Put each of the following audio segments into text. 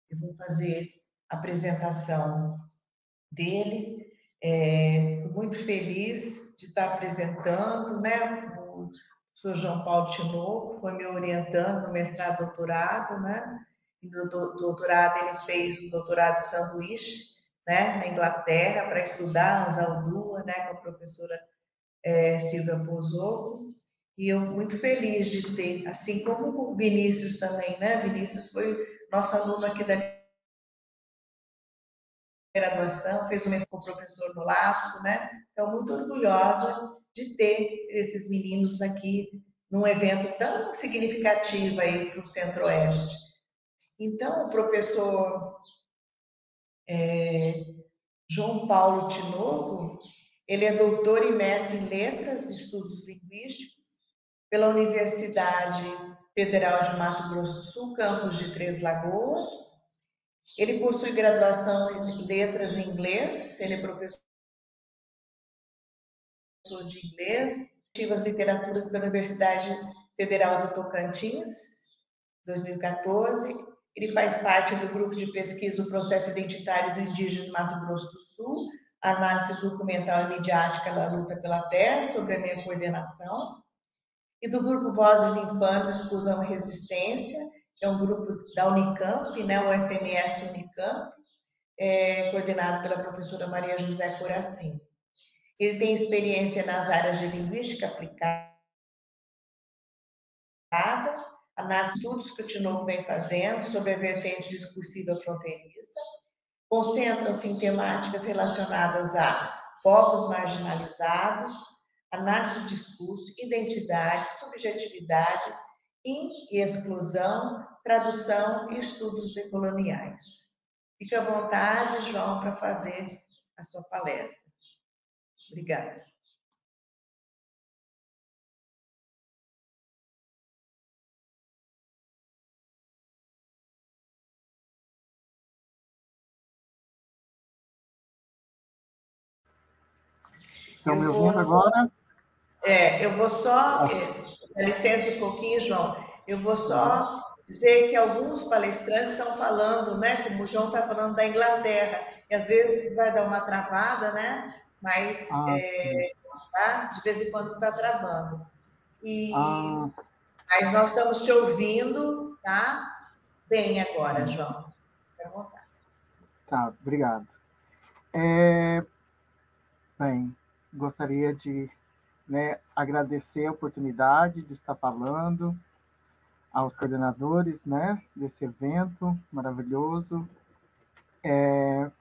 Eu vou fazer a apresentação dele. Fico muito feliz de estar apresentando, né? O professor João Paulo Tinoco foi me orientando no mestrado e doutorado, né? E no doutorado ele fez o doutorado de sanduíche, né? Na Inglaterra, para estudar Anzaldúa, né? Com a professora Silvia Pozzolo. E eu muito feliz de ter, assim como o Vinícius também, né? Vinícius foi nosso aluno aqui da graduação, fez o mestrado com o professor Nolasco, né? Então, muito orgulhosa de ter esses meninos aqui num evento tão significativo aí para o Centro-Oeste. Então, o professor João Paulo Tinoco, ele é doutor e mestre em letras e estudos linguísticos pela Universidade Federal de Mato Grosso do Sul, campus de Três Lagoas. Ele possui graduação em letras em inglês, ele é professor de inglês, as literaturas pela Universidade Federal do Tocantins, 2014. Ele faz parte do grupo de pesquisa O Processo Identitário do Indígena do Mato Grosso do Sul, análise documental e midiática da luta pela terra, sobre a minha coordenação, e do grupo Vozes Infames, Exclusão e Resistência, que é um grupo da Unicamp, né, o FMS Unicamp, coordenado pela professora Maria José Coracim. Ele tem experiência nas áreas de linguística aplicada, análise de estudos que o Tinoco vem fazendo sobre a vertente discursiva fronteiriça, concentram-se em temáticas relacionadas a povos marginalizados, análise do discurso, identidade, subjetividade e exclusão, tradução e estudos decoloniais. Fique à vontade, João, para fazer a sua palestra. Obrigada. Estão me ouvindo agora? Eu vou só, dá licença um pouquinho, João, eu vou só dizer que alguns palestrantes estão falando, né, como o João está falando da Inglaterra, e às vezes vai dar uma travada, né, mas tá, de vez em quando está travando. Mas nós estamos te ouvindo, tá? Bem agora, João. Fique à vontade. Tá, obrigado. Bem, gostaria de agradecer a oportunidade de estar falando aos coordenadores, desse evento maravilhoso.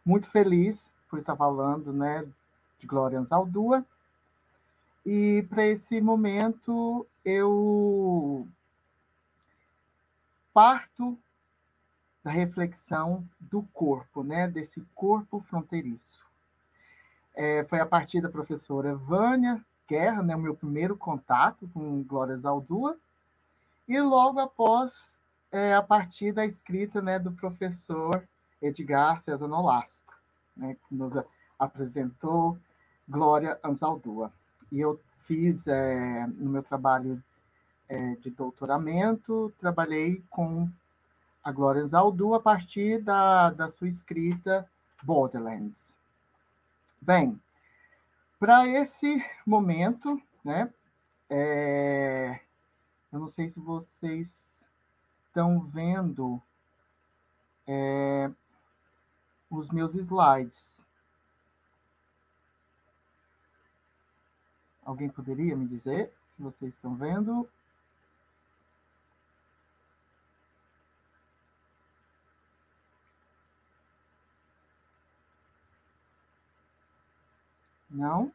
Muito feliz por estar falando, de Glória Anzaldúa. E para esse momento eu parto da reflexão do corpo, desse corpo fronteiriço. Foi a partir da professora Vânia Guerra, o meu primeiro contato com Glória Anzaldúa, e logo após, a partir da escrita do professor Edgar César Nolasco, que nos apresentou Glória Anzaldúa. E eu fiz, no meu trabalho de doutoramento, trabalhei com a Glória Anzaldúa a partir da sua escrita Borderlands. Bem, para esse momento, eu não sei se vocês estão vendo os meus slides. Alguém poderia me dizer se vocês estão vendo? Não?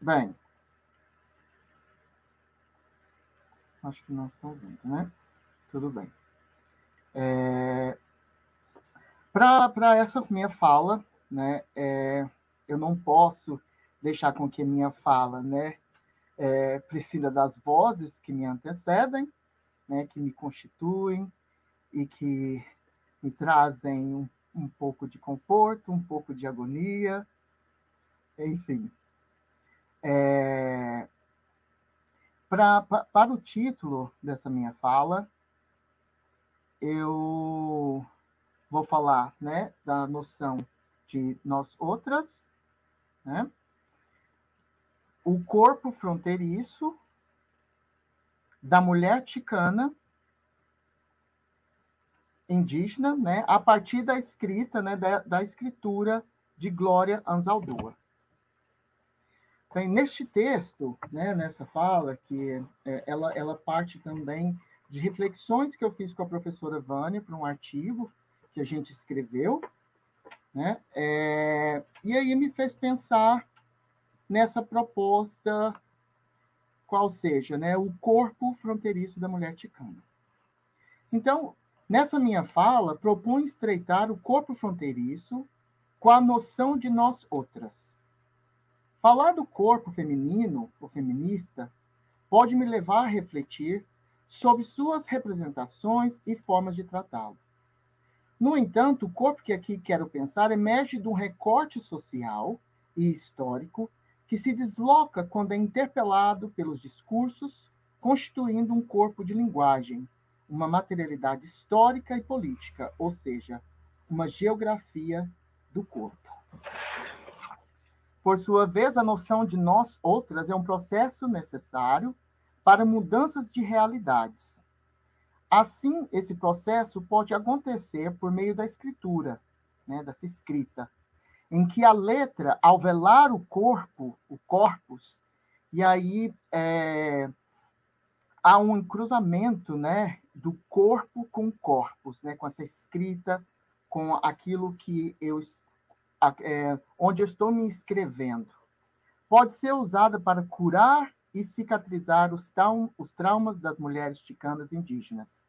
Bem, acho que não estão vendo, né? Tudo bem. Para essa minha fala, eu não posso deixar com que minha fala, precisa das vozes que me antecedem, que me constituem e que me trazem um pouco de conforto, um pouco de agonia, enfim. Para o título dessa minha fala, eu vou falar, né, da noção de nós outras, né? O corpo fronteiriço da mulher ticana indígena, né, a partir da escrita, né, da escritura de Glória Anzaldúa. Então, neste texto, né, nessa fala, que ela parte também de reflexões que eu fiz com a professora Vânia para um artigo que a gente escreveu, né, e aí me fez pensar nessa proposta, qual seja, né, o corpo fronteiriço da mulher ticana. Então, nessa minha fala, proponho estreitar o corpo fronteiriço com a noção de nós outras. Falar do corpo feminino ou feminista pode me levar a refletir sobre suas representações e formas de tratá-lo. No entanto, o corpo que aqui quero pensar emerge de um recorte social e histórico que se desloca quando é interpelado pelos discursos, constituindo um corpo de linguagem, uma materialidade histórica e política, ou seja, uma geografia do corpo. Por sua vez, a noção de nós outras é um processo necessário para mudanças de realidades. Assim, esse processo pode acontecer por meio da escritura, né, dessa escrita, em que a letra, ao velar o corpo, o corpus, e aí há um cruzamento, né, do corpo com o corpus, né, com essa escrita, com aquilo que onde eu estou me escrevendo. Pode ser usada para curar e cicatrizar os traumas das mulheres ticanas indígenas.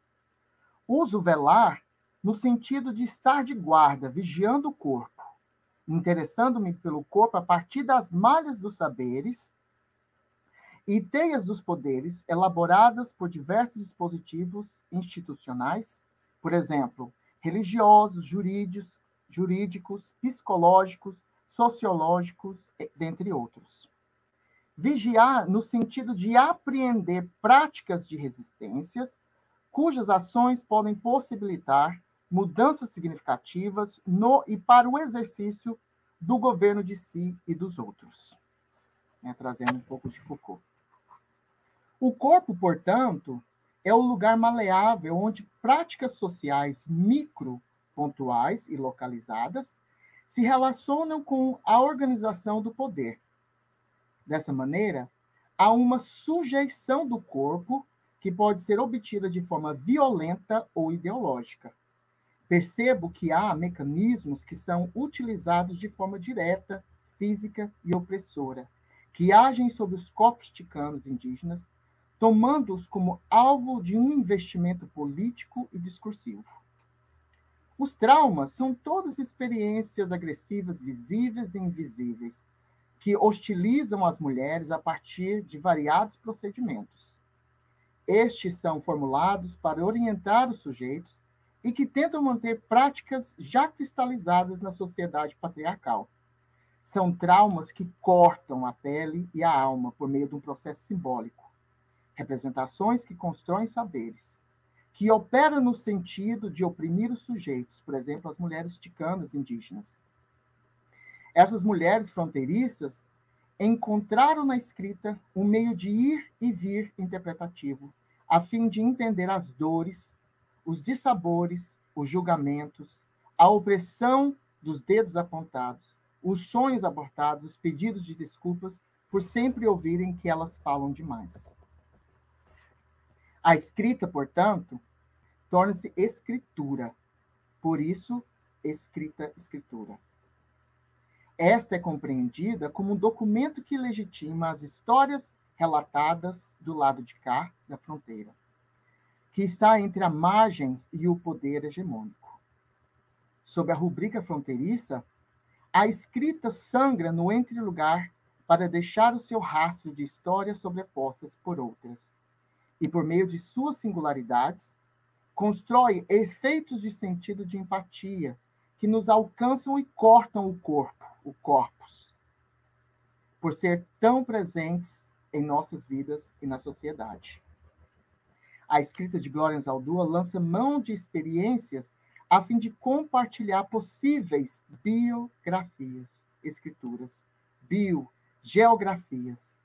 Uso velar no sentido de estar de guarda, vigiando o corpo, interessando-me pelo corpo a partir das malhas dos saberes e teias dos poderes elaboradas por diversos dispositivos institucionais, por exemplo, religiosos, jurídicos, psicológicos, sociológicos, dentre outros. Vigiar no sentido de apreender práticas de resistências, cujas ações podem possibilitar mudanças significativas no e para o exercício do governo de si e dos outros. Trazendo um pouco de Foucault. O corpo, portanto, é o lugar maleável onde práticas sociais micro-pontuais e localizadas se relacionam com a organização do poder. Dessa maneira, há uma sujeição do corpo que pode ser obtida de forma violenta ou ideológica. Percebo que há mecanismos que são utilizados de forma direta, física e opressora, que agem sobre os corpos ticanos indígenas, tomando-os como alvo de um investimento político e discursivo. Os traumas são todas experiências agressivas visíveis e invisíveis, que hostilizam as mulheres a partir de variados procedimentos. Estes são formulados para orientar os sujeitos e que tentam manter práticas já cristalizadas na sociedade patriarcal. São traumas que cortam a pele e a alma por meio de um processo simbólico. Representações que constroem saberes, que operam no sentido de oprimir os sujeitos, por exemplo, as mulheres ticanas indígenas. Essas mulheres fronteiriças encontraram na escrita um meio de ir e vir interpretativo, a fim de entender as dores, os dissabores, os julgamentos, a opressão dos dedos apontados, os sonhos abortados, os pedidos de desculpas, por sempre ouvirem que elas falam demais. A escrita, portanto, torna-se escritura. Por isso, escritura. Esta é compreendida como um documento que legitima as histórias relatadas do lado de cá da fronteira, que está entre a margem e o poder hegemônico. Sob a rubrica fronteiriça, a escrita sangra no entrelugar para deixar o seu rastro de histórias sobrepostas por outras, e por meio de suas singularidades, constrói efeitos de sentido de empatia que nos alcançam e cortam o corpo, o corpus, por ser tão presentes em nossas vidas e na sociedade. A escrita de Glória Anzaldúa lança mão de experiências a fim de compartilhar possíveis escrituras, geografias,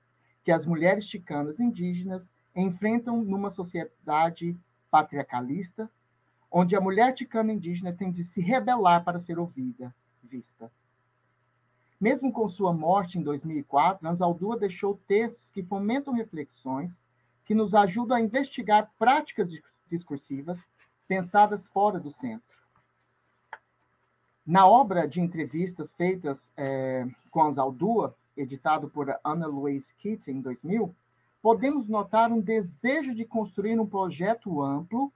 que as mulheres chicanas indígenas enfrentam numa sociedade patriarcalista, onde a mulher ticana indígena tem de se rebelar para ser ouvida, vista. Mesmo com sua morte em 2004, Anzaldúa deixou textos que fomentam reflexões, que nos ajudam a investigar práticas discursivas pensadas fora do centro. Na obra de entrevistas feitas com Anzaldúa, editado por Ana Louise Keating, em 2000, podemos notar um desejo de construir um projeto amplo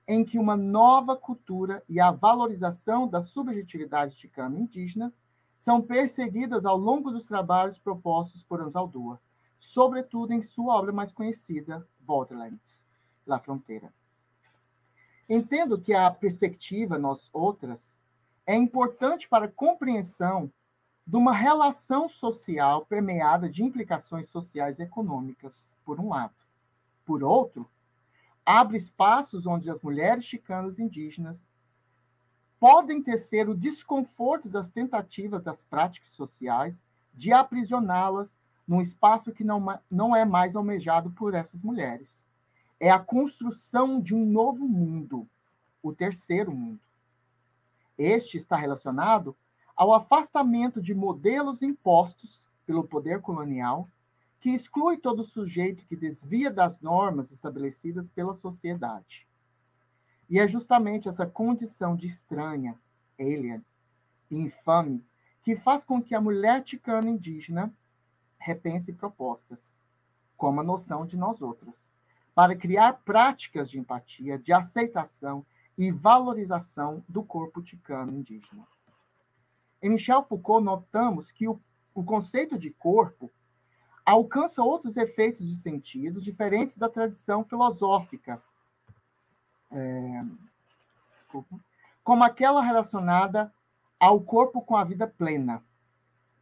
em que uma nova cultura e a valorização da subjetividade ticana indígena são perseguidas ao longo dos trabalhos propostos por Anzaldúa, sobretudo em sua obra mais conhecida, Borderlands, La Fronteira. Entendo que a perspectiva, nós outras, é importante para a compreensão de uma relação social permeada de implicações sociais e econômicas, por um lado. Por outro, abre espaços onde as mulheres chicanas indígenas podem tecer o desconforto das tentativas das práticas sociais de aprisioná-las num espaço que não é mais almejado por essas mulheres. É a construção de um novo mundo, o terceiro mundo. Este está relacionado ao afastamento de modelos impostos pelo poder colonial, que exclui todo sujeito que desvia das normas estabelecidas pela sociedade. E é justamente essa condição de estranha, alien e infame que faz com que a mulher ticana indígena repense propostas, como a noção de nós outras, para criar práticas de empatia, de aceitação e valorização do corpo ticano indígena. Em Michel Foucault, notamos que o conceito de corpo alcança outros efeitos de sentido diferentes da tradição filosófica, como aquela relacionada ao corpo com a vida plena,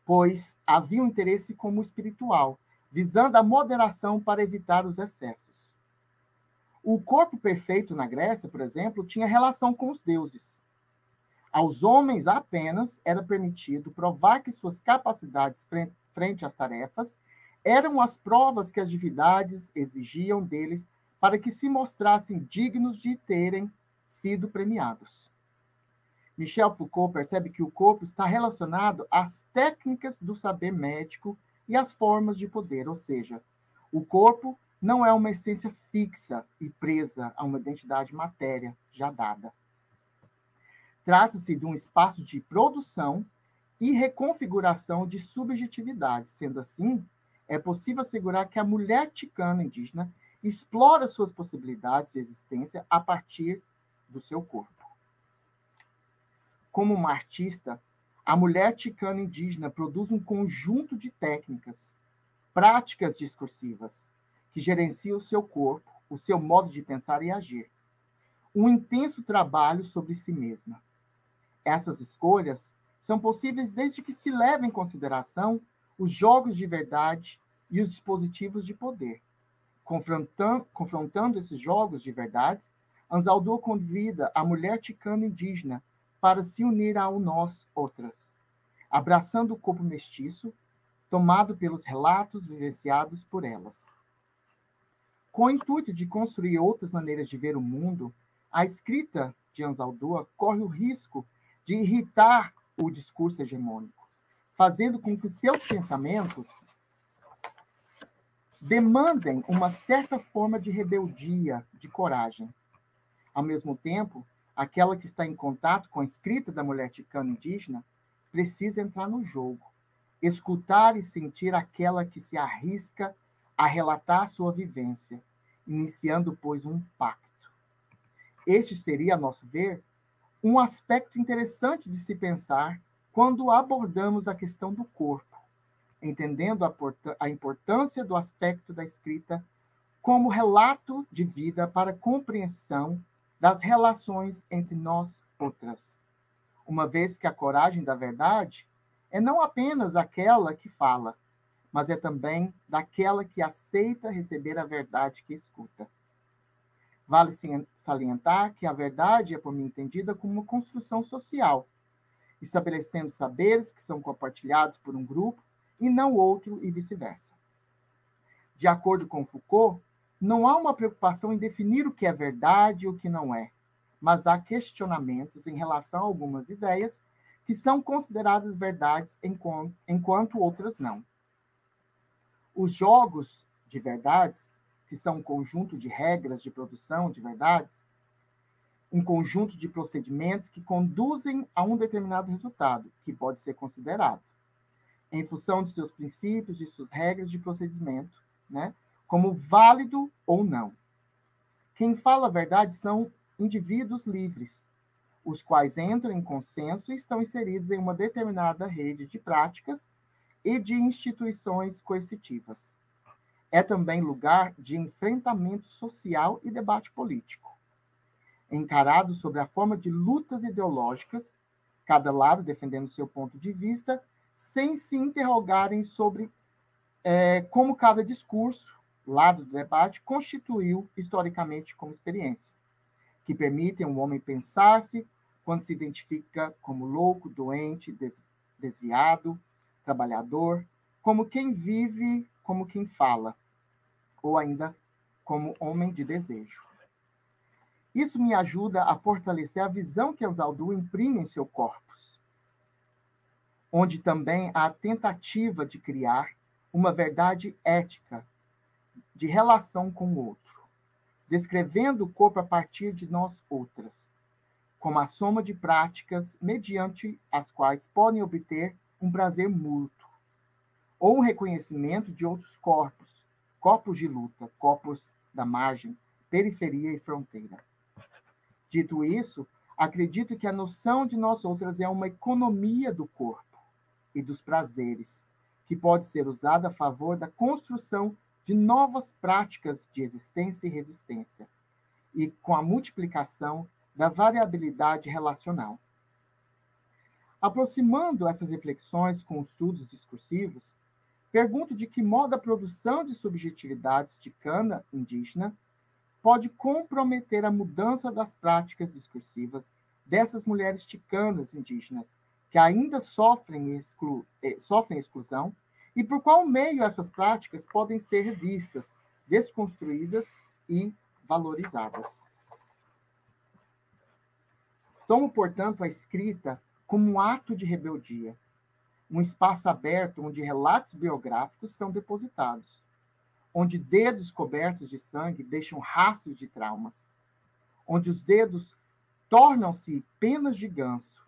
pois havia um interesse como espiritual, visando a moderação para evitar os excessos. O corpo perfeito na Grécia, por exemplo, tinha relação com os deuses. Aos homens apenas era permitido provar que suas capacidades frente às tarefas eram as provas que as divindades exigiam deles para que se mostrassem dignos de terem sido premiados. Michel Foucault percebe que o corpo está relacionado às técnicas do saber médico e às formas de poder, ou seja, o corpo não é uma essência fixa e presa a uma identidade matéria já dada. Trata-se de um espaço de produção e reconfiguração de subjetividade. Sendo assim, é possível assegurar que a mulher ticana indígena explora suas possibilidades de existência a partir do seu corpo. Como uma artista, a mulher ticana indígena produz um conjunto de técnicas, práticas discursivas, que gerenciam o seu corpo, o seu modo de pensar e agir. Um intenso trabalho sobre si mesma. Essas escolhas são possíveis desde que se leve em consideração os jogos de verdade e os dispositivos de poder. Confrontando esses jogos de verdades, Anzaldúa convida a mulher ticana indígena para se unir ao nós outras, abraçando o corpo mestiço, tomado pelos relatos vivenciados por elas. Com o intuito de construir outras maneiras de ver o mundo, a escrita de Anzaldúa corre o risco de irritar o discurso hegemônico, fazendo com que seus pensamentos demandem uma certa forma de rebeldia, de coragem. Ao mesmo tempo, aquela que está em contato com a escrita da mulher ticana indígena precisa entrar no jogo, escutar e sentir aquela que se arrisca a relatar sua vivência, iniciando, pois, um pacto. Este seria, a nosso ver, um aspecto interessante de se pensar quando abordamos a questão do corpo, entendendo a importância do aspecto da escrita como relato de vida para a compreensão das relações entre nós outras, uma vez que a coragem da verdade é não apenas aquela que fala, mas é também daquela que aceita receber a verdade que escuta. Vale salientar que a verdade é por mim entendida como uma construção social, estabelecendo saberes que são compartilhados por um grupo e não outro e vice-versa. De acordo com Foucault, não há uma preocupação em definir o que é verdade e o que não é, mas há questionamentos em relação a algumas ideias que são consideradas verdades enquanto outras não. Os jogos de verdades, que são um conjunto de regras de produção de verdades, um conjunto de procedimentos que conduzem a um determinado resultado, que pode ser considerado, em função de seus princípios, de suas regras de procedimento, né, como válido ou não. Quem fala a verdade são indivíduos livres, os quais entram em consenso e estão inseridos em uma determinada rede de práticas e de instituições coercitivas. É também lugar de enfrentamento social e debate político, encarado sob a forma de lutas ideológicas, cada lado defendendo seu ponto de vista, sem se interrogarem sobre como cada discurso, lado do debate, constituiu historicamente como experiência, que permitem ao homem pensar-se quando se identifica como louco, doente, desviado, trabalhador, como quem vive, como quem fala, ou ainda como homem de desejo. Isso me ajuda a fortalecer a visão que Anzaldu imprime em seu corpus, onde também há a tentativa de criar uma verdade ética de relação com o outro, descrevendo o corpo a partir de nós outras, como a soma de práticas mediante as quais podem obter um prazer mútuo, ou um reconhecimento de outros corpos, corpos de luta, corpos da margem, periferia e fronteira. Dito isso, acredito que a noção de nós outras é uma economia do corpo e dos prazeres, que pode ser usada a favor da construção de novas práticas de existência e resistência, e com a multiplicação da variabilidade relacional. Aproximando essas reflexões com estudos discursivos, pergunto de que modo a produção de subjetividades ticana indígena pode comprometer a mudança das práticas discursivas dessas mulheres ticanas indígenas, que ainda sofrem exclusão, e por qual meio essas práticas podem ser revistas, desconstruídas e valorizadas. Tomo, portanto, a escrita como um ato de rebeldia, um espaço aberto onde relatos biográficos são depositados, onde dedos cobertos de sangue deixam rastros de traumas, onde os dedos tornam-se penas de ganso,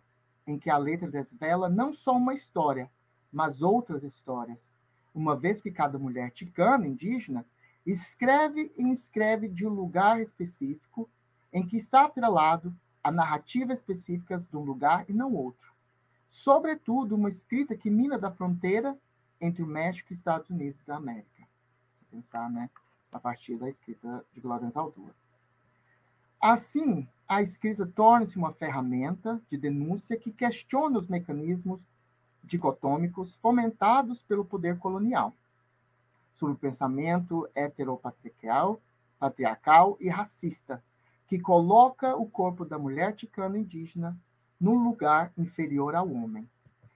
em que a letra desvela não só uma história, mas outras histórias, uma vez que cada mulher ticana, indígena, escreve e inscreve de um lugar específico em que está atrelado a narrativa específica de um lugar e não outro. Sobretudo, uma escrita que mina da fronteira entre o México e Estados Unidos da América. Vou pensar, né, a partir da escrita de Glória Anzaldúa. Assim, a escrita torna-se uma ferramenta de denúncia que questiona os mecanismos dicotômicos fomentados pelo poder colonial, sobre o pensamento heteropatriarcal e racista, que coloca o corpo da mulher ticana indígena num lugar inferior ao homem.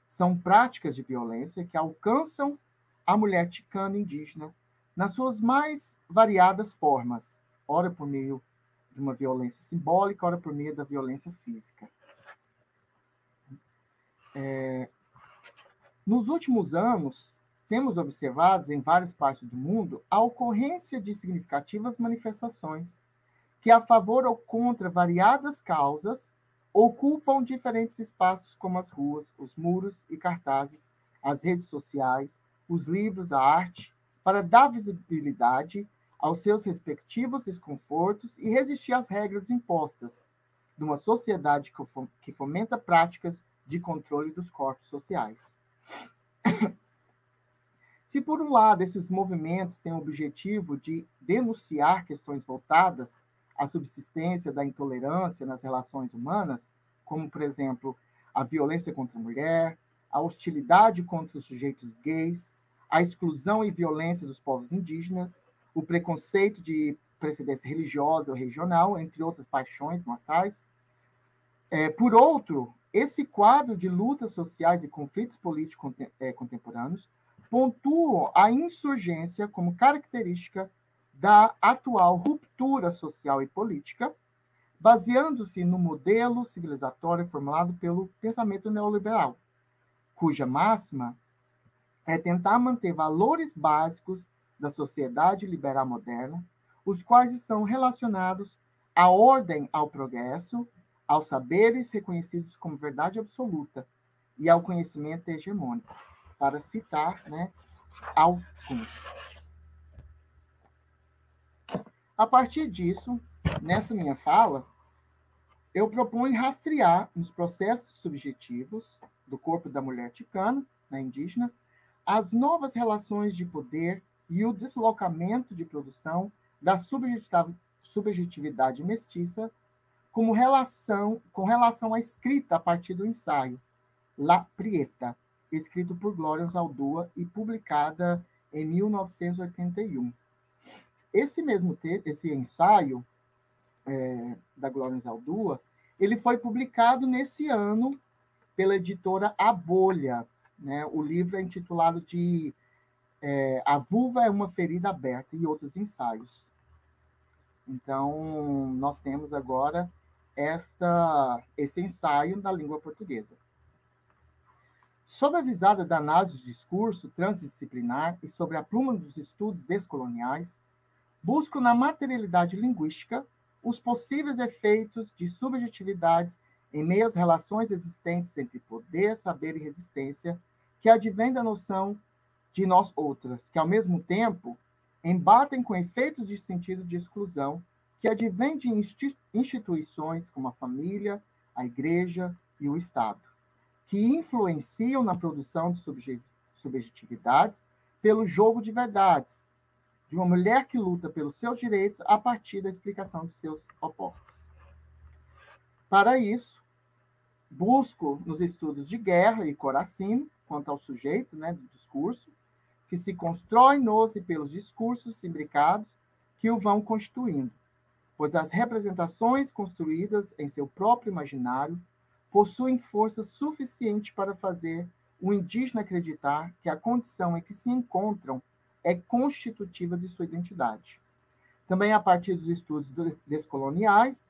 São práticas de violência que alcançam a mulher ticana indígena nas suas mais variadas formas, ora por meio de uma violência simbólica, ora por meio da violência física. Nos últimos anos, temos observado em várias partes do mundo a ocorrência de significativas manifestações que, a favor ou contra variadas causas, ocupam diferentes espaços como as ruas, os muros e cartazes, as redes sociais, os livros, a arte, para dar visibilidade aos seus respectivos desconfortos e resistir às regras impostas de uma sociedade que fomenta práticas de controle dos corpos sociais. Se, por um lado, esses movimentos têm o objetivo de denunciar questões voltadas à subsistência da intolerância nas relações humanas, como, por exemplo, a violência contra a mulher, a hostilidade contra os sujeitos gays, a exclusão e violência dos povos indígenas, o preconceito de precedência religiosa ou regional, entre outras paixões mortais. Por outro, esse quadro de lutas sociais e conflitos políticos contemporâneos pontuam a insurgência como característica da atual ruptura social e política, baseando-se no modelo civilizatório formulado pelo pensamento neoliberal, cuja máxima é tentar manter valores básicos da sociedade liberal moderna, os quais estão relacionados à ordem, ao progresso, aos saberes reconhecidos como verdade absoluta e ao conhecimento hegemônico, para citar, né, alguns. A partir disso, nessa minha fala, eu proponho rastrear nos processos subjetivos do corpo da mulher ticana, né, indígena, as novas relações de poder e o deslocamento de produção da subjetividade mestiça com relação à escrita a partir do ensaio La Prieta, escrito por Glória Anzaldúa e publicada em 1981. Esse ensaio da Glória Anzaldúa, ele foi publicado nesse ano pela editora A Bolha, né? O livro é intitulado de A Vulva é uma Ferida Aberta e Outros Ensaios. Então, nós temos agora esse ensaio da língua portuguesa. Sob a visada da análise do discurso transdisciplinar e sobre a pluma dos estudos descoloniais, busco na materialidade linguística os possíveis efeitos de subjetividades em meio às relações existentes entre poder, saber e resistência, que advém da noção de nós outras, que, ao mesmo tempo, embatem com efeitos de sentido de exclusão, que advém de instituições como a família, a igreja e o Estado, que influenciam na produção de subjetividades pelo jogo de verdades, de uma mulher que luta pelos seus direitos a partir da explicação de seus opostos. Para isso, busco nos estudos de Guerra e Coracino, quanto ao sujeito, né, do discurso, que se constrói nos e pelos discursos imbricados que o vão constituindo, pois as representações construídas em seu próprio imaginário possuem força suficiente para fazer o indígena acreditar que a condição em que se encontram é constitutiva de sua identidade. Também, a partir dos estudos descoloniais,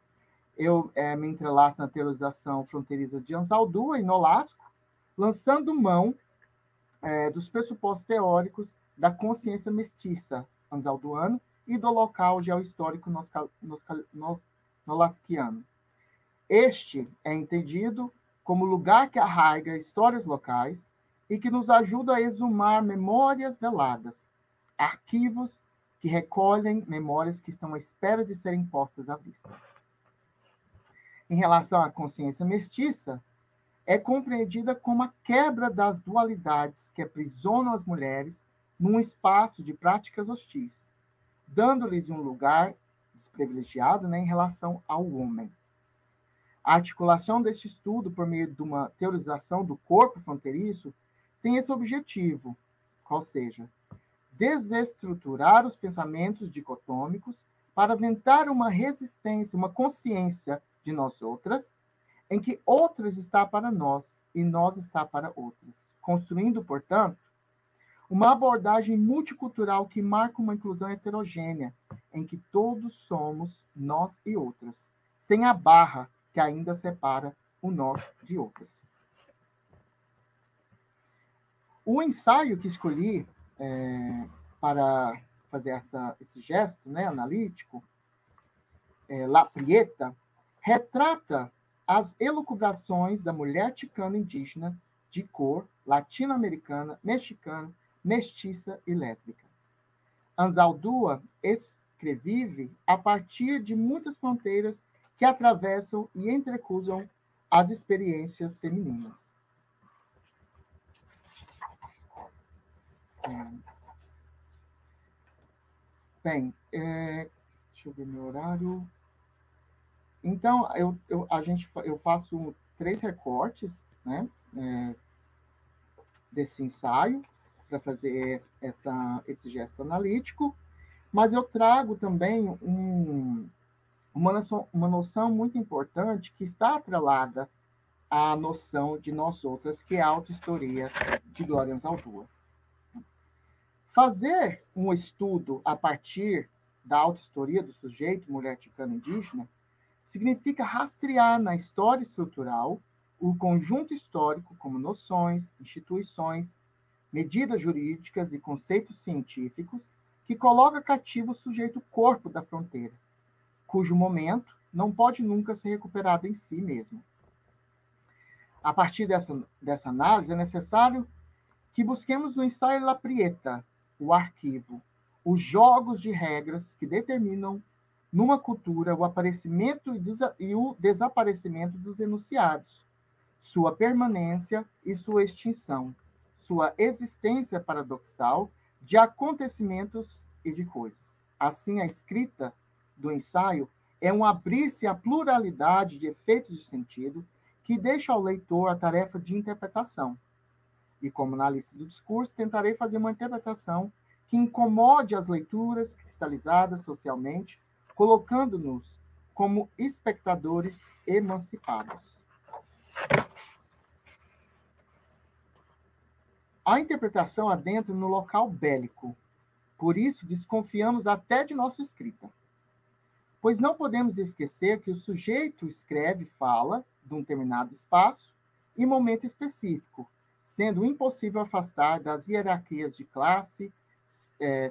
eu me entrelaço na teorização fronteiriça de Anzaldúa e Nolasco, lançando mão dos pressupostos teóricos da consciência mestiça anzalduano e do local geohistórico nolasquiano. Este é entendido como lugar que arraiga histórias locais e que nos ajuda a exumar memórias veladas, arquivos que recolhem memórias que estão à espera de serem postas à vista. Em relação à consciência mestiça, é compreendida como a quebra das dualidades que aprisionam as mulheres num espaço de práticas hostis, dando-lhes um lugar desprivilegiado, né, em relação ao homem. A articulação deste estudo por meio de uma teorização do corpo fronteiriço tem esse objetivo, qual seja, desestruturar os pensamentos dicotômicos para aventar uma resistência, uma consciência de nós outras, em que outras está para nós e nós está para outras, construindo, portanto, uma abordagem multicultural que marca uma inclusão heterogênea, em que todos somos nós e outras, sem a barra que ainda separa o nós de outras. O ensaio que escolhi para fazer esse gesto, né, analítico, La Prieta, retrata as elucubrações da mulher ticana indígena de cor latino-americana, mexicana, mestiça e lésbica. Anzaldúa escreve a partir de muitas fronteiras que atravessam e entrecruzam as experiências femininas. Bem, deixa eu ver meu horário. Então, eu faço 3 recortes, né, desse ensaio. para fazer esse gesto analítico, mas eu trago também uma noção muito importante que está atrelada à noção de nós outras, que é a autohistoria de Glória Anzaldúa. Fazer um estudo a partir da autohistoria do sujeito mulher ticana indígena significa rastrear na história estrutural o conjunto histórico como noções, instituições, medidas jurídicas e conceitos científicos que coloca cativo o sujeito corpo da fronteira, cujo momento não pode nunca ser recuperado em si mesmo. A partir dessa análise, é necessário que busquemos no ensaio La Prieta, o arquivo, os jogos de regras que determinam numa cultura o aparecimento e o desaparecimento dos enunciados, sua permanência e sua extinção, sua existência paradoxal de acontecimentos e de coisas. Assim, a escrita do ensaio é um abrir-se à pluralidade de efeitos de sentido que deixa ao leitor a tarefa de interpretação. E como analista do discurso, tentarei fazer uma interpretação que incomode as leituras cristalizadas socialmente, colocando-nos como espectadores emancipados. A interpretação adentra no local bélico, por isso desconfiamos até de nossa escrita. Pois não podemos esquecer que o sujeito escreve e fala de um determinado espaço e momento específico, sendo impossível afastar das hierarquias de classe,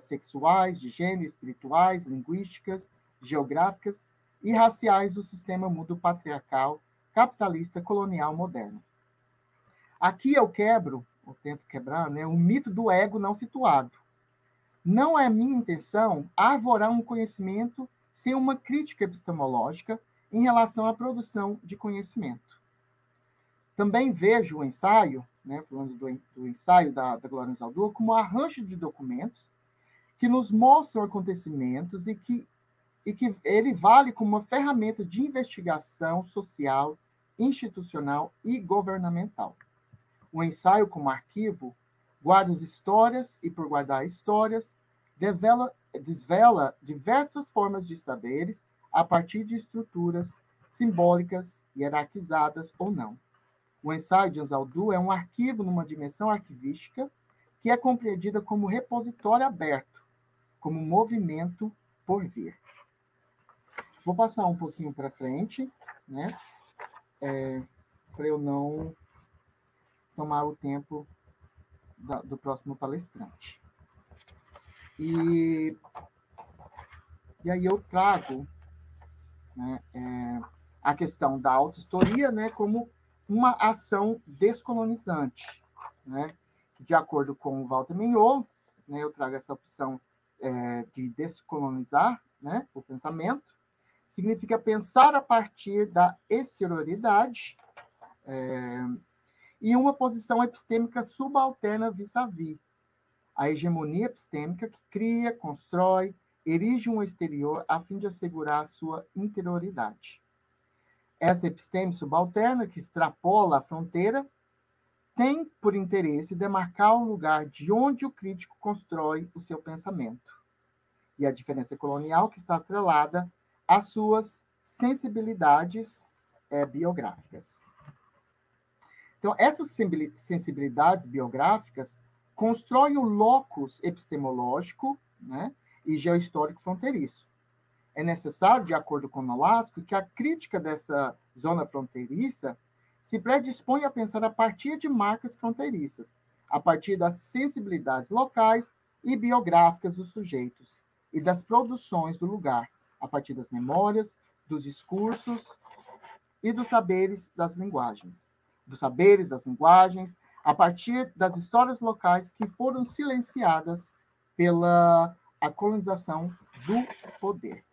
sexuais, de gênero, espirituais, linguísticas, geográficas e raciais do sistema mundo patriarcal, capitalista, colonial, moderno. Aqui eu tento quebrar, o mito do ego não situado. Não é minha intenção arvorar um conhecimento sem uma crítica epistemológica em relação à produção de conhecimento. Também vejo o ensaio, falando do ensaio da Glória Anzaldúa, como um arranjo de documentos que nos mostram acontecimentos e que ele vale como uma ferramenta de investigação social, institucional e governamental. O ensaio, como arquivo, guarda as histórias e, por guardar histórias, desvela diversas formas de saberes a partir de estruturas simbólicas, hierarquizadas ou não. O ensaio de Anzaldúa é um arquivo numa dimensão arquivística que é compreendida como repositório aberto, como movimento por vir. Vou passar um pouquinho para frente, para eu não tomar o tempo do próximo palestrante. E aí eu trago a questão da autohistoria como uma ação descolonizante, que, de acordo com o Walter Mignolo, eu trago essa opção de descolonizar o pensamento, significa pensar a partir da exterioridade e uma posição epistêmica subalterna vis-à-vis a hegemonia epistêmica que cria, constrói, erige um exterior a fim de assegurar a sua interioridade. Essa episteme subalterna, que extrapola a fronteira, tem por interesse demarcar o lugar de onde o crítico constrói o seu pensamento. E a diferença colonial que está atrelada às suas sensibilidades biográficas. Então, essas sensibilidades biográficas constroem o locus epistemológico e geohistórico fronteiriço. É necessário, de acordo com Nolasco, que a crítica dessa zona fronteiriça se predispõe a pensar a partir de marcas fronteiriças, a partir das sensibilidades locais e biográficas dos sujeitos e das produções do lugar, a partir das memórias, dos discursos e dos saberes das linguagens. A partir das histórias locais que foram silenciadas pela colonização do poder.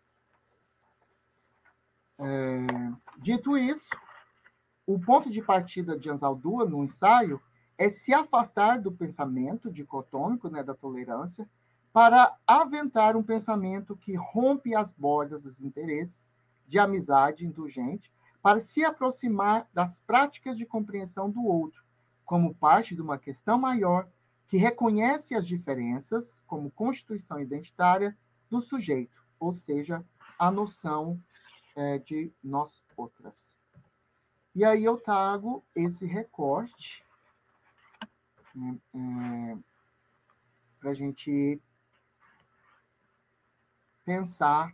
Dito isso, o ponto de partida de Anzaldúa no ensaio é se afastar do pensamento dicotômico, da tolerância, para aventar um pensamento que rompe as bordas dos interesses de amizade indulgente, para se aproximar das práticas de compreensão do outro, como parte de uma questão maior que reconhece as diferenças como constituição identitária do sujeito, ou seja, a noção de nós outras. E aí eu trago esse recorte para a gente pensar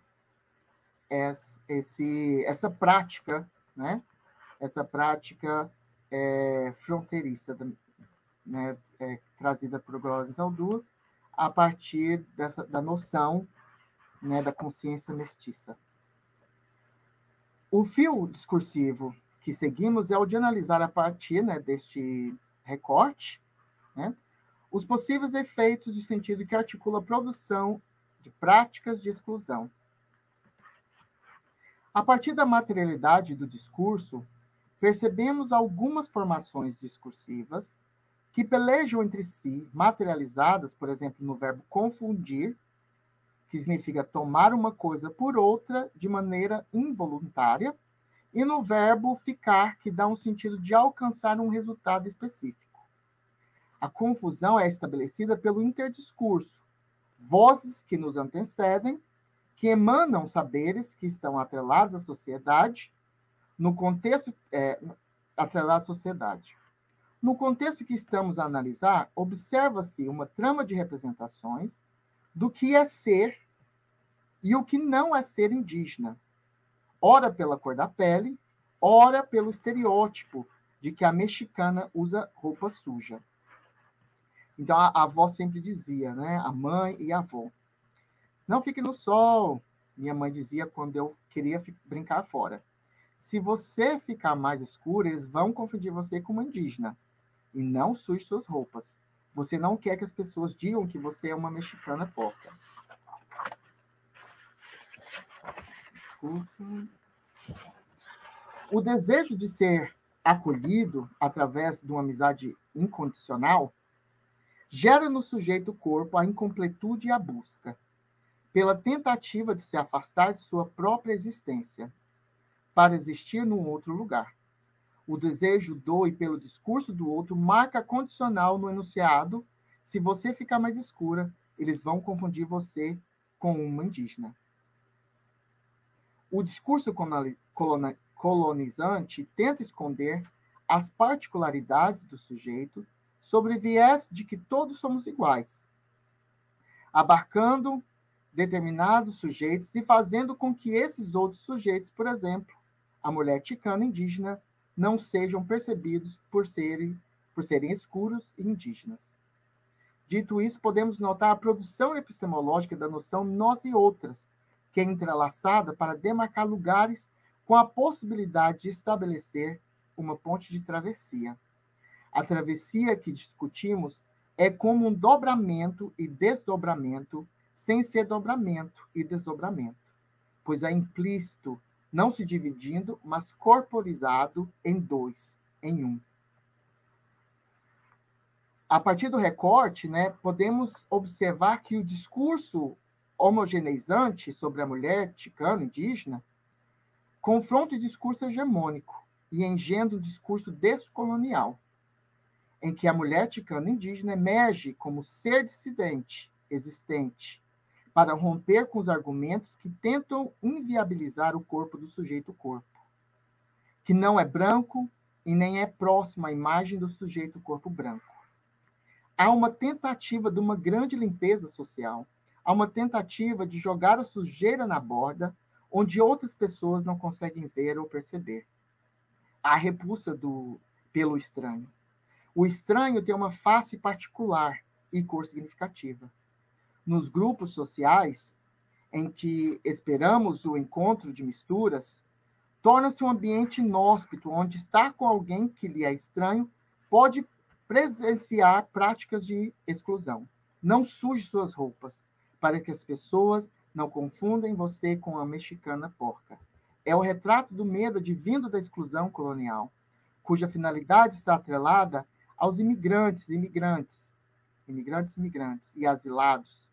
essa prática, né? Essa prática fronteiriça, né? Trazida por Glória Zaldúa, a partir da noção, né, da consciência mestiça. O fio discursivo que seguimos é o de analisar a partir, né, deste recorte, né, os possíveis efeitos de sentido que articula a produção de práticas de exclusão. A partir da materialidade do discurso, percebemos algumas formações discursivas que pelejam entre si, materializadas, por exemplo, no verbo confundir, que significa tomar uma coisa por outra de maneira involuntária, e no verbo ficar, que dá um sentido de alcançar um resultado específico. A confusão é estabelecida pelo interdiscurso, vozes que nos antecedem, que emanam saberes que estão atrelados à sociedade, no contexto atrelados à sociedade. No contexto que estamos a analisar, observa-se uma trama de representações do que é ser e o que não é ser indígena, ora pela cor da pele, ora pelo estereótipo de que a mexicana usa roupa suja. Então, a avó sempre dizia, né? A mãe e a avó. Não fique no sol, minha mãe dizia quando eu queria brincar fora. Se você ficar mais escuro, eles vão confundir você com uma indígena. E não suje suas roupas. Você não quer que as pessoas digam que você é uma mexicana porca. O desejo de ser acolhido através de uma amizade incondicional gera no sujeito corpo a incompletude e a busca, pela tentativa de se afastar de sua própria existência, para existir num outro lugar. O desejo do e pelo discurso do outro marca condicional no enunciado. Se você ficar mais escura, eles vão confundir você com uma indígena. O discurso colonizante tenta esconder as particularidades do sujeito sobre viés de que todos somos iguais, abarcando determinados sujeitos e fazendo com que esses outros sujeitos, por exemplo, a mulher ticana indígena, não sejam percebidos por serem escuros e indígenas. Dito isso, podemos notar a produção epistemológica da noção nós e outras, que é entrelaçada para demarcar lugares com a possibilidade de estabelecer uma ponte de travessia. A travessia que discutimos é como um dobramento e desdobramento, sem ser dobramento e desdobramento, pois é implícito, não se dividindo, mas corporizado em dois, em um. A partir do recorte, né, podemos observar que o discurso homogeneizante sobre a mulher ticana indígena confronta o discurso hegemônico e engendra o discurso descolonial, em que a mulher ticana indígena emerge como ser dissidente, existente, para romper com os argumentos que tentam inviabilizar o corpo do sujeito-corpo, que não é branco e nem é próximo à imagem do sujeito-corpo branco. Há uma tentativa de uma grande limpeza social, há uma tentativa de jogar a sujeira na borda, onde outras pessoas não conseguem ver ou perceber. Há repulsa pelo estranho. O estranho tem uma face particular e cor significativa. Nos grupos sociais, em que esperamos o encontro de misturas, torna-se um ambiente inóspito, onde estar com alguém que lhe é estranho pode presenciar práticas de exclusão. Não suje suas roupas, para que as pessoas não confundem você com a mexicana porca. É o retrato do medo advindo da exclusão colonial, cuja finalidade está atrelada aos imigrantes e asilados,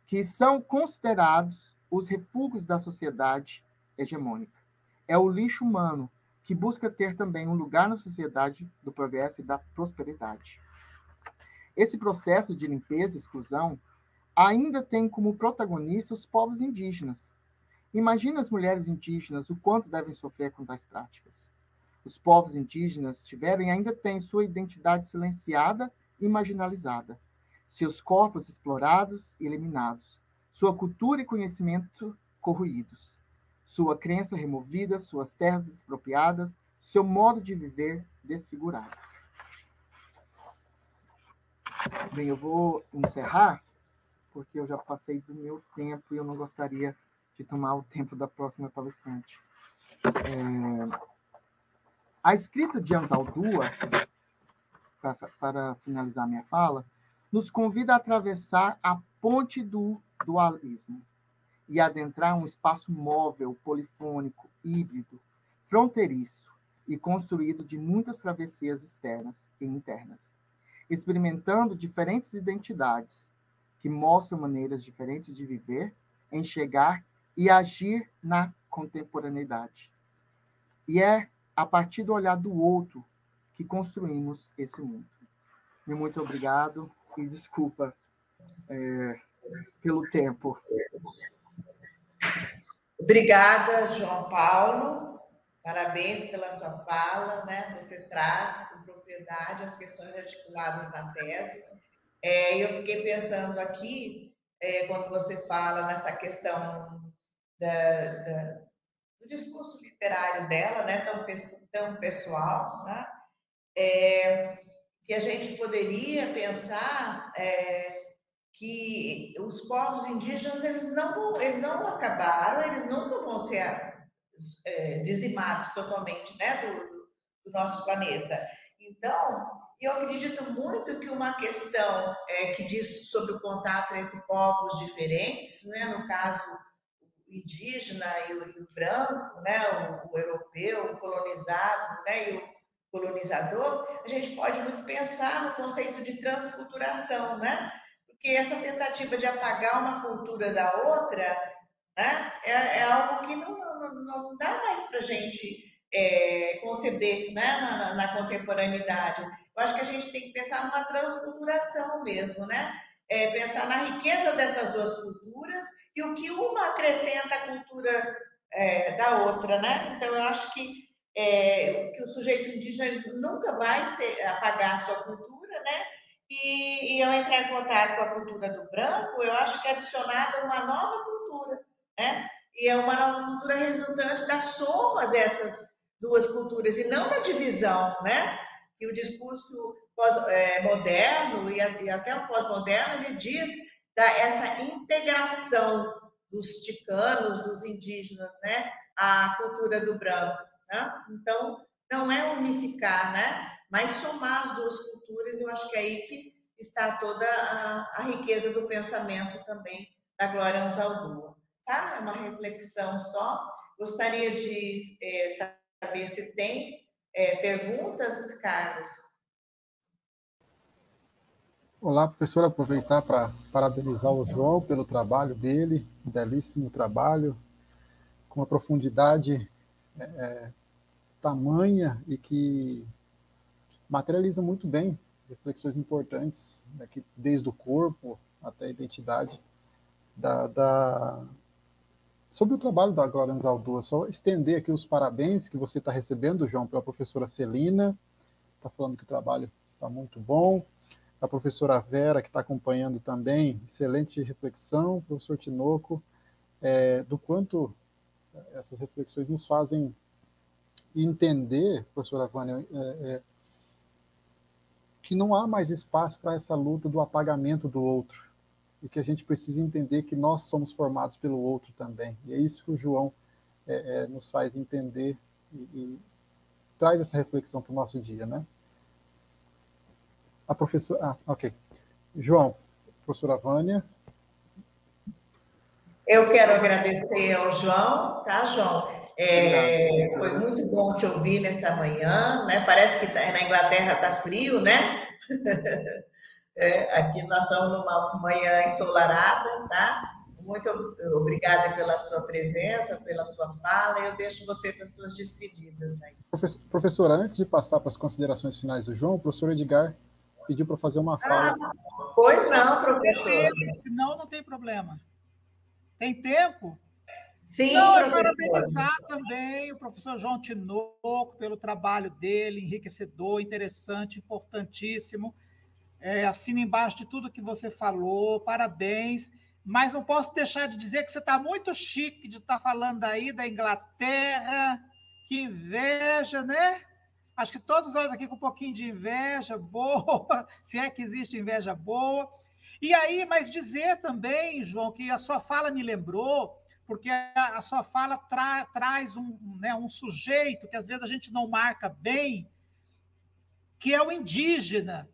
que são considerados os refúgios da sociedade hegemônica. É o lixo humano, que busca ter também um lugar na sociedade do progresso e da prosperidade. Esse processo de limpeza e exclusão ainda tem como protagonista os povos indígenas. Imagina as mulheres indígenas o quanto devem sofrer com tais práticas. Os povos indígenas tiveram e ainda têm sua identidade silenciada e marginalizada, seus corpos explorados e eliminados, sua cultura e conhecimento corroídos, sua crença removida, suas terras expropriadas, seu modo de viver desfigurado. Bem, eu vou encerrar, porque eu já passei do meu tempo e eu não gostaria de tomar o tempo da próxima palestrante. A escrita de Anzaldúa, para finalizar minha fala, nos convida a atravessar a ponte do dualismo e adentrar um espaço móvel, polifônico, híbrido, fronteiriço e construído de muitas travessias externas e internas, experimentando diferentes identidades que mostram maneiras diferentes de viver, enxergar e agir na contemporaneidade. E é a partir do olhar do outro que construímos esse mundo. Muito obrigado e desculpa pelo tempo. Obrigada, João Paulo. Parabéns pela sua fala, né? Você traz com propriedade as questões articuladas na tese. Eu fiquei pensando aqui, quando você fala nessa questão do discurso literário dela, né? Tão pessoal, né? Que a gente poderia pensar que os povos indígenas eles não acabaram, eles nunca vão ser dizimados totalmente, né, do nosso planeta. Então, eu acredito muito que uma questão que diz sobre o contato entre povos diferentes, né, no caso o indígena e o branco, né, o europeu, o colonizado, né, e o colonizador, a gente pode muito pensar no conceito de transculturação, né? Porque essa tentativa de apagar uma cultura da outra, né, é algo que não dá mais para a gente conceber, né, na contemporaneidade. Eu acho que a gente tem que pensar numa transculturação mesmo, né? Pensar na riqueza dessas duas culturas e o que uma acrescenta à cultura da outra, né? Então, eu acho que o sujeito indígena nunca vai apagar a sua cultura, né? E ao entrar em contato com a cultura do branco, eu acho que é adicionada uma nova cultura, né? E é uma nova cultura resultante da soma dessas duas culturas e não da divisão, né? E o discurso moderno e até o pós-moderno, ele diz essa integração dos ticanos, dos indígenas, né? À cultura do branco, né? Então, não é unificar, né? Mas somar as duas culturas, eu acho que é aí que está toda a riqueza do pensamento também da Glória Anzaldúa. Tá? É uma reflexão só. Gostaria de saber se tem perguntas, Carlos. Olá, professor. Aproveitar para parabenizar o João pelo trabalho dele, um belíssimo trabalho, com uma profundidade tamanha e que materializa muito bem reflexões importantes, né, que desde o corpo até a identidade sobre o trabalho da Glória Anzaldúa. Só estender aqui os parabéns que você está recebendo, João, pela professora Celina, está falando que o trabalho está muito bom. A professora Vera, que está acompanhando também, excelente reflexão, professor Tinoco, do quanto essas reflexões nos fazem entender, professora Vânia, que não há mais espaço para essa luta do apagamento do outro, e que a gente precisa entender que nós somos formados pelo outro também. E é isso que o João nos faz entender e traz essa reflexão para o nosso dia, né? A professora... ok. João, professora Vânia. Eu quero agradecer ao João, tá, João? Foi muito bom te ouvir nessa manhã, né? Parece que na Inglaterra está frio, né? Aqui nós estamos numa manhã ensolarada, tá? Muito obrigada pela sua presença, pela sua fala. Eu deixo você para as suas despedidas aí. Professora, antes de passar para as considerações finais do João, o professor Edgar pediu para fazer uma fala. Pois não, professor. Senão não tem problema. Tem tempo? Sim, não, professor. Parabenizar também o professor João Tinoco pelo trabalho dele, enriquecedor, interessante, importantíssimo. Assino embaixo de tudo que você falou, parabéns. Mas não posso deixar de dizer que você está muito chique de estar falando aí da Inglaterra. Que inveja, né? Acho que todos nós aqui com um pouquinho de inveja boa, se é que existe inveja boa. E aí, mas dizer também, João, que a sua fala me lembrou, porque a sua fala traz um sujeito que às vezes a gente não marca bem, que é o indígena,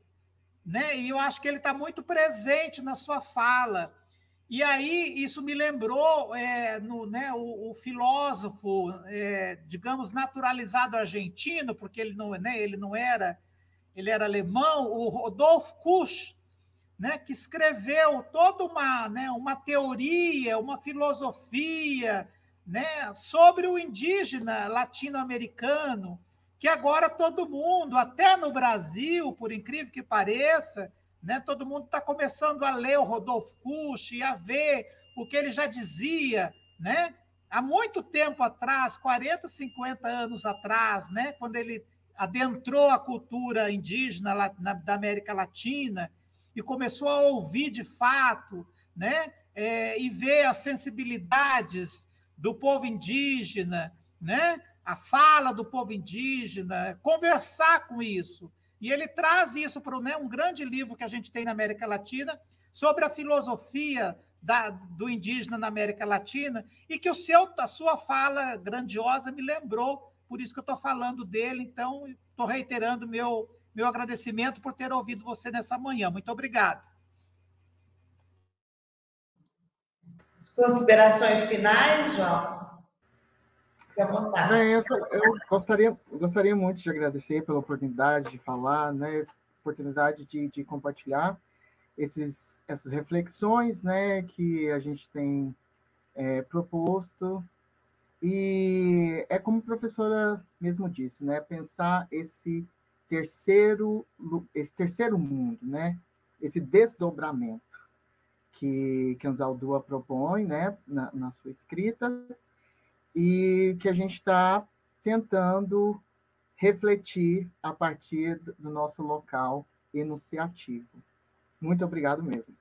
né? E eu acho que ele está muito presente na sua fala. E aí isso me lembrou o filósofo, digamos, naturalizado argentino, porque ele não era, ele era alemão, o Rodolfo Kusch, né, que escreveu toda uma teoria, uma filosofia, né, sobre o indígena latino-americano, que agora todo mundo, até no Brasil, por incrível que pareça, né, todo mundo está começando a ler o Rodolfo Kusch e a ver o que ele já dizia, né? Há muito tempo atrás, 40, 50 anos atrás, né, quando ele adentrou a cultura indígena da América Latina e começou a ouvir de fato, né, e ver as sensibilidades do povo indígena, né, a fala do povo indígena, conversar com isso. E ele traz isso para um grande livro que a gente tem na América Latina sobre a filosofia do indígena na América Latina e que a sua fala grandiosa me lembrou, por isso que eu estou falando dele, então estou reiterando meu agradecimento por ter ouvido você nessa manhã. Muito obrigado. Considerações finais, João? Fique à vontade. Eu gostaria muito de agradecer pela oportunidade de falar, né, oportunidade de compartilhar essas reflexões, né, que a gente tem proposto. E é como a professora mesmo disse, né, pensar esse terceiro mundo, né, esse desdobramento que Anzaldúa propõe, né, na sua escrita, e que a gente está tentando refletir a partir do nosso local enunciativo. Muito obrigado mesmo.